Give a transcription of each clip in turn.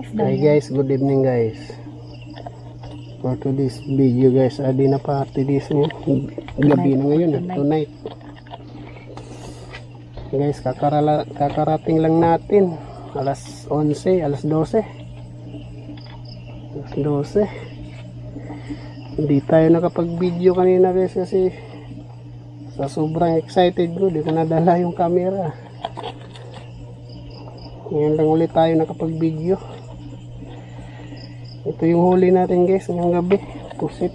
Hi guys, good evening guys. For today's video guys, adi na party this gabi na ngayon, tonight. Guys, kakarating lang natin. Alas 11, alas 12. Alas 12. Hindi tayo nakapag-video kanina guys kasi sa sobrang excited ko, di ko nadala yung camera. Ngayon lang ulit tayo nakapag-video. Ito yung huli natin guys ngayong gabi, pusit.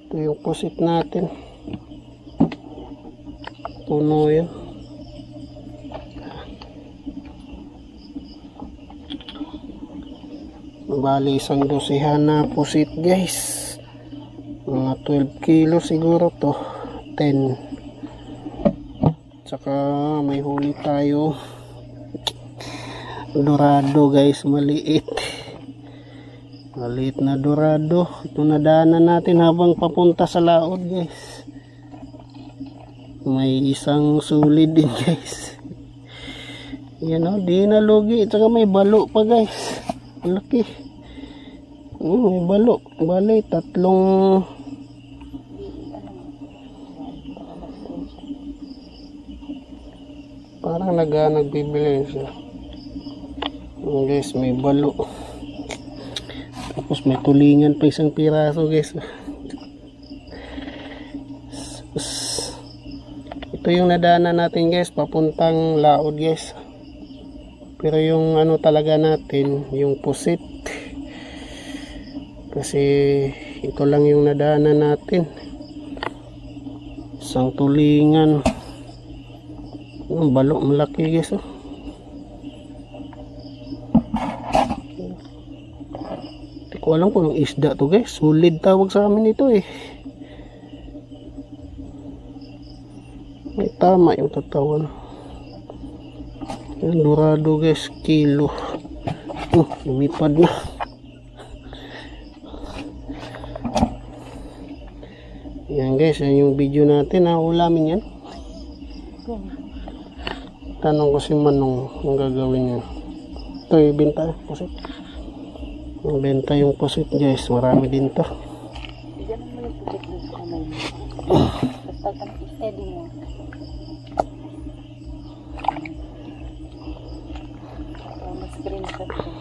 Ito yung pusit natin. Puno yan. Bali isang dosihan na pusit guys. Mga 12 kilo siguro to. 10. Tsaka may huli tayo dorado guys, maliit na dorado. Ito nadaanan natin habang papunta sa laod guys. May isang sulid din guys. Yan o, di nalugi. Tsaka may balo pa guys, laki. May balo, bali tatlong parang nagbibili siya. Guys, may balo. Tapos may tulingan pa isang piraso guys. Ito yung nadaanan natin guys, papuntang laod guys. Pero yung ano talaga natin, yung pusit. Kasi ito lang yung nadaanan natin. Isang tulingan. Ang balo, malaki guys oh. Hindi ko alam kung anong isda to guys. Sulid tawag sa amin ito eh. May tama yung tatawan. Yan, dorado guys, kilo. Lumipad na. Yan guys, yan yung video natin ha. Ulamin yan. Tanong ko si Manong ang gagawin niya. Ito yung benta pusit. Ang benta yung pusit guys, marami din to. Bigyan mo yung pusit doon sa kamay mo. Basta steady mo. Mas screenshot ko.